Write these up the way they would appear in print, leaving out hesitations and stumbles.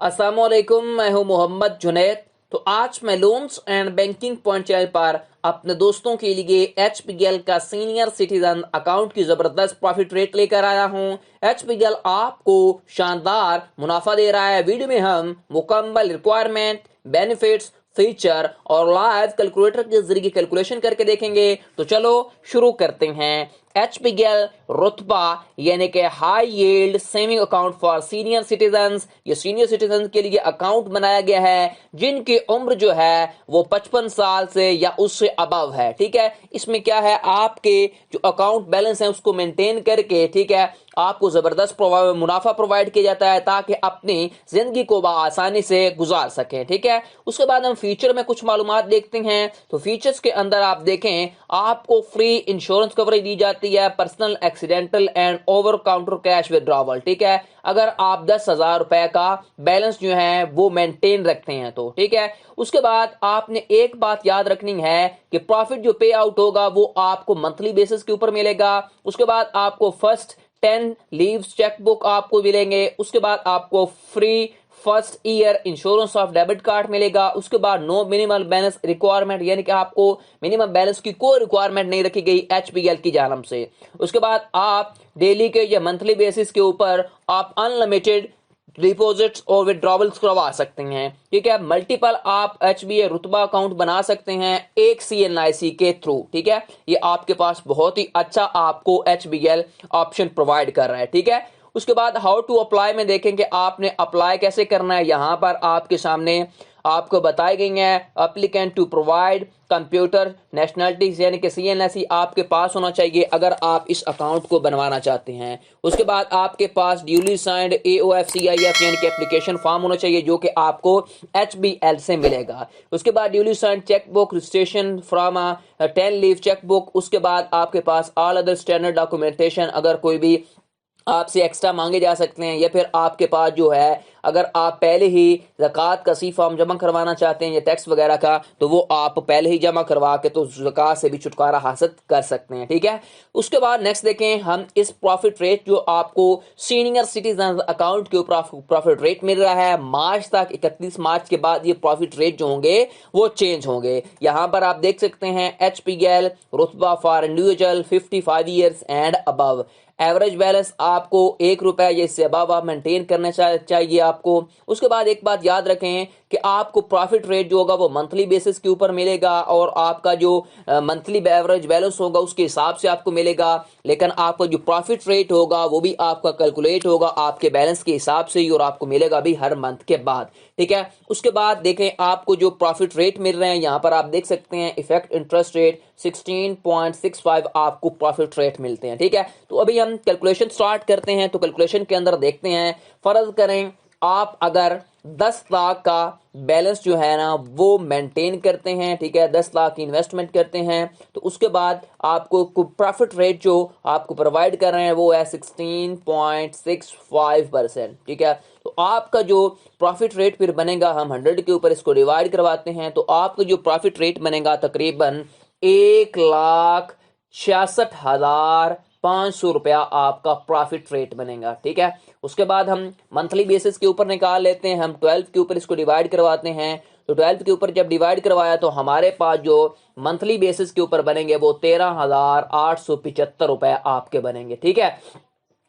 अस्सलामुअलैकुम, मैं हूं मोहम्मद जुनैद। तो आज मैं loans and banking point channel पर अपने दोस्तों के लिए एचपीएल का सीनियर सिटीजन अकाउंट की जबरदस्त प्रॉफिट रेट लेकर आया हूं। एचपीएल आपको शानदार मुनाफा दे रहा है। वीडियो में हम मुकम्मल रिक्वायरमेंट, बेनिफिट्स, फीचर और लाइव कैलकुलेटर के जरिए कैलकुलेशन करके देखेंगे। तो चलो शुरू करते हैं। एचपीएल रुतबा यानी कि high yield saving account for senior citizens, ये सीनियर सिटीजन के लिए अकाउंट बनाया गया है जिनकी उम्र जो है वो 55 साल से या उससे अबव है। ठीक है, इसमें क्या है, आपके जो अकाउंट बैलेंस है उसको मेंटेन करके, ठीक है, आपको जबरदस्त मुनाफा प्रोवाइड किया जाता है ताकि अपनी जिंदगी को आसानी से गुजार सकें। ठीक है, उसके बाद हम फीचर में कुछ मालूमात देखते हैं। तो फीचर्स के अंदर आप देखें, आपको फ्री इंश्योरेंस कवरेज दी जाती है, personal accidental and over counter cash withdrawal. ठीक है, अगर आप 10,000 रुपए का बैलेंस जो है वो मेंटेन रखते हैं तो। ठीक है, उसके बाद आपने एक बात याद रखनी है कि प्रॉफिट जो पे आउट होगा वो आपको मंथली बेसिस के ऊपर मिलेगा। उसके बाद आपको फर्स्ट 10 लीव्स चेकबुक आपको मिलेंगे। उसके बाद आपको free first year insurance of debit card मिलेगा। उसके बाद नो मिनिमल बैलेंस रिक्वायरमेंट, यानी कि आपको मिनिमम बैलेंस की कोई रिक्वायरमेंट नहीं रखी गई एचपीएल की जानब से। उसके बाद आप डेली के या मंथली बेसिस के ऊपर आप अनलिमिटेड डिपॉजिट्स और विड्रॉवल्स करवा सकते हैं। ठीक है, मल्टीपल आप एचबीए रुतबा अकाउंट बना सकते हैं एक सीएनआईसी के थ्रू। ठीक है, ये आपके पास बहुत ही अच्छा आपको एचबीएल ऑप्शन प्रोवाइड कर रहा है। ठीक है, उसके बाद हाउ टू अप्लाई में देखेंगे आपने अप्लाई कैसे करना है। यहां पर आपके सामने आपको बताई गई है applicant to provide computer nationality यानी कि सीएनएसई आपके पास होना चाहिए अगर आप इस अकाउंट को बनवाना चाहते हैं। उसके बाद आपके पास ड्यूली साइंड एओएफसीआईएफ यानी कि एप्लीकेशन फॉर्म होना चाहिए जो कि आपको एचबीएल से मिलेगा। उसके बाद duly signed chequebook registration from 10 leave chequebook. उसके बाद आपके पास ऑल अदर स्टैंडर्ड डॉक्यूमेंटेशन, अगर कोई भी आपसे एक्स्ट्रा मांगे जा सकते हैं, या फिर आपके पास जो है अगर आप पहले ही ज़कात का सी फॉर्म जमा करवाना चाहते हैं या टैक्स वगैरह का, तो वो आप पहले ही जमा करवा के तो ज़कात से भी छुटकारा हासिल कर सकते हैं। ठीक है, उसके बाद नेक्स्ट देखें हम इस प्रॉफिट रेट जो आपको सीनियर सिटीजन अकाउंट के ऊपर प्रॉफिट रेट मिल रहा है मार्च तक, 31 मार्च के बाद ये प्रॉफिट रेट जो होंगे वो चेंज होंगे। यहाँ पर आप देख सकते हैं एचपीएल रुतबा for individual 55 years and above. Average balance आपको 1 रुपए या इससे अबव आप मेंटेन करना चाहिए आपको। उसके बाद एक बात याद रखें कि आपको प्रॉफिट रेट जो होगा वो मंथली बेसिस के ऊपर मिलेगा और आपका जो मंथली एवरेज बैलेंस होगा उसके हिसाब से आपको मिलेगा, लेकिन आपका जो प्रॉफिट रेट होगा वो भी आपका कैलकुलेट होगा आपके बैलेंस के हिसाब से ही और आपको मिलेगा भी हर मंथ के बाद। ठीक है, उसके बाद देखें आपको जो प्रॉफिट रेट मिल रहे हैं यहाँ पर आप देख सकते हैं इफेक्ट इंटरेस्ट रेट 16.65 आपको प्रॉफिट रेट मिलते हैं। ठीक है, तो अभी हम कैलकुलेशन स्टार्ट करते हैं। तो कैलकुलेशन के अंदर देखते हैं, फर्ज करें आप अगर 10 लाख का बैलेंस जो है ना वो मेंटेन करते हैं, ठीक है, 10 लाख की इन्वेस्टमेंट करते हैं, तो उसके बाद आपको प्रॉफिट रेट जो आपको प्रोवाइड कर रहे हैं वो है 16.65%। ठीक है, तो आपका जो प्रॉफिट रेट फिर बनेगा, हम 100 के ऊपर इसको डिवाइड करवाते हैं, तो आपका जो प्रॉफिट रेट बनेगा तकरीबन 1,66,500 रुपया आपका प्रॉफिट रेट बनेगा। ठीक है, उसके बाद हम मंथली बेसिस के ऊपर निकाल लेते हैं, हम 12 के ऊपर इसको डिवाइड करवाते हैं। तो 12 के ऊपर जब डिवाइड करवाया तो हमारे पास जो मंथली बेसिस के ऊपर बनेंगे वो 13,875 रुपए आपके बनेंगे। ठीक है,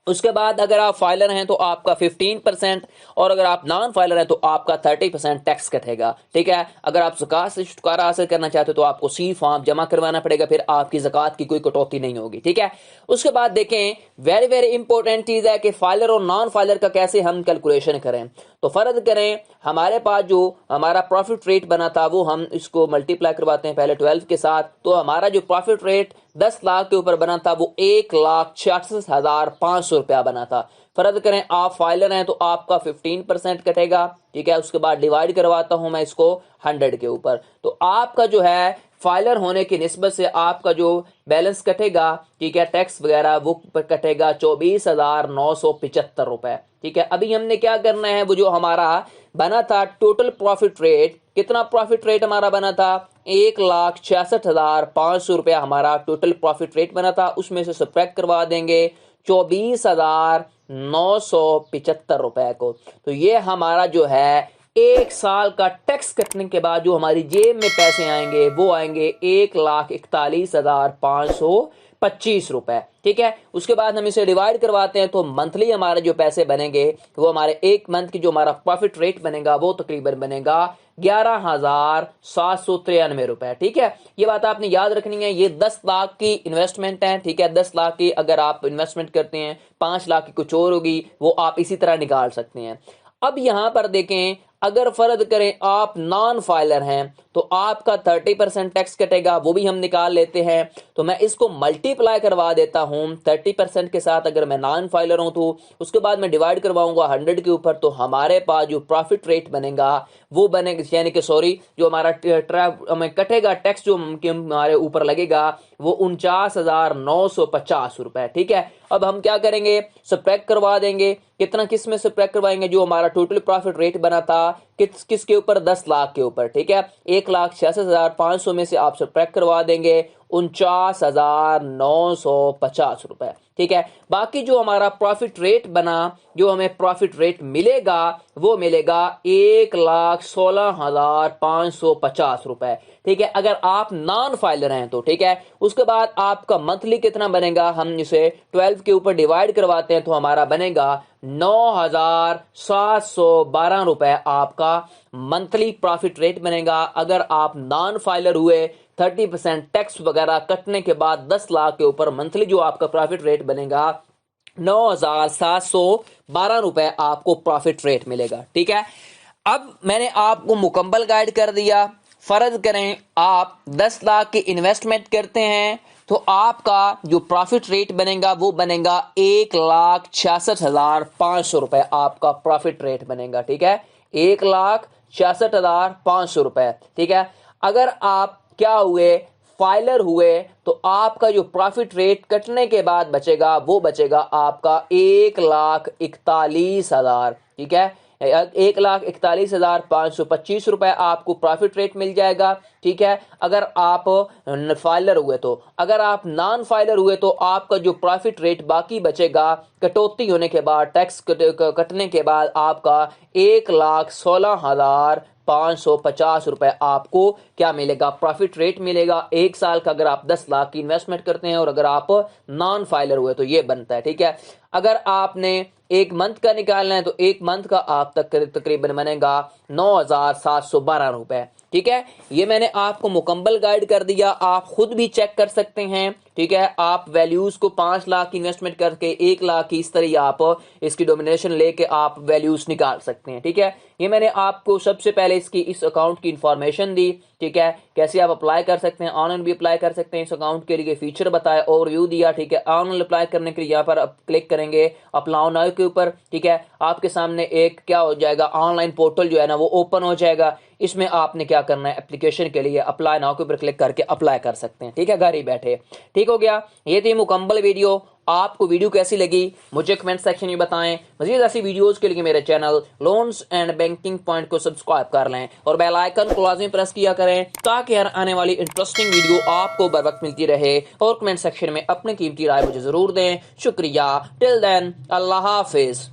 उसके बाद अगर आप फाइलर हैं तो आपका 15% और अगर आप नॉन फाइलर हैं तो आपका 30% टैक्स कटेगा। ठीक है, अगर आप ज़कात से छुटकारा हासिल करना चाहते हो तो आपको सी फॉर्म जमा करवाना पड़ेगा, फिर आपकी ज़कात की कोई कटौती नहीं होगी। ठीक है, उसके बाद देखें वेरी वेरी इंपॉर्टेंट चीज़ है कि फाइलर और नॉन फाइलर का कैसे हम कैलकुलेशन करें। तो फर्ज करें हमारे पास जो हमारा प्रॉफिट रेट बना था वो हम इसको मल्टीप्लाई करवाते हैं पहले 12 के साथ, तो हमारा जो प्रॉफिट रेट 10 लाख के ऊपर बना था वो 1,66,500 रुपया बना था। फर्ज करें आप फाइलर हैं तो आपका 15% कटेगा। ठीक है, उसके बाद डिवाइड करवाता हूं मैं इसको 100 के ऊपर, तो आपका जो है फाइलर होने की निस्बत से आपका जो बैलेंस कटेगा, ठीक है, टैक्स वगैरह वो कटेगा 24,975 रुपए। ठीक है, अभी हमने क्या करना है, वो जो हमारा बना था टोटल प्रॉफिट रेट, कितना प्रॉफिट रेट हमारा बना था 1,66,500 रुपया हमारा टोटल प्रॉफिट रेट बना था, उसमें से सब्ट्रैक्ट करवा देंगे 24,000 ₹975 को। तो ये हमारा जो है 1 साल का टैक्स कटने के बाद जो हमारी जेब में पैसे आएंगे वो आएंगे 1,41,525 रुपए। ठीक है, उसके बाद हम इसे डिवाइड करवाते हैं तो मंथली हमारे जो पैसे बनेंगे वो हमारे एक मंथ की जो हमारा प्रॉफिट रेट बनेगा वो तकरीबन बनेगा 11,793 रुपए। ठीक है, ये बात आपने याद रखनी है। ये 10 लाख की इन्वेस्टमेंट है। ठीक है, 10 लाख की अगर आप इन्वेस्टमेंट करते हैं, 5 लाख की कुछ और होगी, वो आप इसी तरह निकाल सकते हैं। अब यहां पर देखें, अगर फर्ज करें आप नॉन फाइलर हैं तो आपका 30% टैक्स कटेगा, वो भी हम निकाल लेते हैं। तो मैं इसको मल्टीप्लाई करवा देता हूं 30% के साथ। अगर मैं नॉन फाइलर हूं तो उसके बाद मैं डिवाइड करवाऊंगा 100 के ऊपर, तो हमारे पास जो प्रॉफिट रेट बनेगा वो बनेगा, यानी कि सॉरी, जो हमारा हमें कटेगा टैक्स जो हमारे ऊपर लगेगा वो 49,950 रुपए। ठीक है, अब हम क्या करेंगे, सब्ट्रैक्ट करवा देंगे। कितना, किस में सब्ट्रैक्ट करवाएंगे, जो हमारा टोटल प्रॉफिट रेट बना था किसके ऊपर, 10 लाख के ऊपर। ठीक है, 1,66,500 में से आप सब्ट्रैक्ट करवा देंगे 49,950 रुपए। ठीक है, बाकी जो हमारा प्रॉफिट रेट बना, जो हमें प्रॉफिट रेट मिलेगा वो मिलेगा 1,16,550 रुपए। ठीक है, अगर आप नॉन फाइलर हैं तो। ठीक है, उसके बाद आपका मंथली कितना बनेगा, हम इसे 12 के ऊपर डिवाइड करवाते हैं तो हमारा बनेगा 9,712 रुपए आपका मंथली प्रॉफिट रेट बनेगा। अगर आप नॉन फाइलर हुए, 30% टैक्स वगैरह कटने के बाद 10 लाख के ऊपर मंथली जो आपका प्रॉफिट रेट बनेगा 9,712 रुपए आपको प्रॉफिट रेट मिलेगा। ठीक है, अब मैंने आपको मुकम्मल गाइड कर दिया। फर्ज करें आप 10 लाख की इन्वेस्टमेंट करते हैं तो आपका जो प्रॉफिट रेट बनेगा वो बनेगा 1,66,500 रुपए आपका प्रॉफिट रेट बनेगा। ठीक है, 1,66,500 रुपए। ठीक है, अगर आप क्या हुए, फाइलर हुए, तो आपका जो प्रॉफिट रेट कटने के बाद बचेगा वो बचेगा आपका 1,41,000। ठीक है, 1,41,525 रुपए आपको प्रॉफिट रेट मिल जाएगा। ठीक है, अगर आप फाइलर हुए तो। अगर आप नॉन फाइलर हुए तो आपका जो प्रॉफिट रेट बाकी बचेगा कटौती होने के बाद, टैक्स कटने के बाद आपका 1,16,550 रुपए आपको क्या मिलेगा, प्रॉफिट रेट मिलेगा 1 साल का। अगर आप 10 लाख की इन्वेस्टमेंट करते हैं और अगर आप नॉन फाइलर हुए तो ये बनता है। ठीक है, अगर आपने एक मंथ का निकालना है तो एक मंथ का आप तकरीबन बनेगा 9,712 रुपए। ठीक है, ये मैंने आपको मुकम्मल गाइड कर दिया, आप खुद भी चेक कर सकते हैं। ठीक है, आप वैल्यूज को 5 लाख की इन्वेस्टमेंट करके 1 लाख की इस तरह आप इसकी डोमिनेशन लेके आप वैल्यूज निकाल सकते हैं। ठीक है, ये मैंने आपको सबसे पहले इसकी इस अकाउंट की इंफॉर्मेशन दी। ठीक है, कैसे आप अप्लाई कर सकते हैं, ऑनलाइन भी अप्लाई कर सकते हैं। इस अकाउंट के लिए फीचर बताया और व्यू दिया। ठीक है, ऑनलाइन अप्लाई करने के लिए यहाँ पर क्लिक करेंगे अप्लाई नाउ के ऊपर। ठीक है, आपके सामने एक क्या हो जाएगा, ऑनलाइन पोर्टल जो है ना वो ओपन हो जाएगा। इसमें आपने क्या करना है, एप्लीकेशन के लिए अप्लाई नाउ के ऊपर क्लिक करके अप्लाई कर सकते हैं। ठीक है, घर ही बैठे। ठीक हो गया, ये थी मुकम्मल वीडियो। आपको वीडियो कैसी लगी मुझे कमेंट सेक्शन में बताएं। मजीद ऐसी वीडियोस के लिए मेरे channel loans and banking point को सब्सक्राइब कर लें और बेल आइकन को लाजमी प्रेस किया करें ताकि हर आने वाली इंटरेस्टिंग वीडियो आपको बर वक्त मिलती रहे। और कमेंट सेक्शन में अपनी कीमती राय मुझे जरूर दें। शुक्रिया। टिल देन, अल्लाह हाफिज।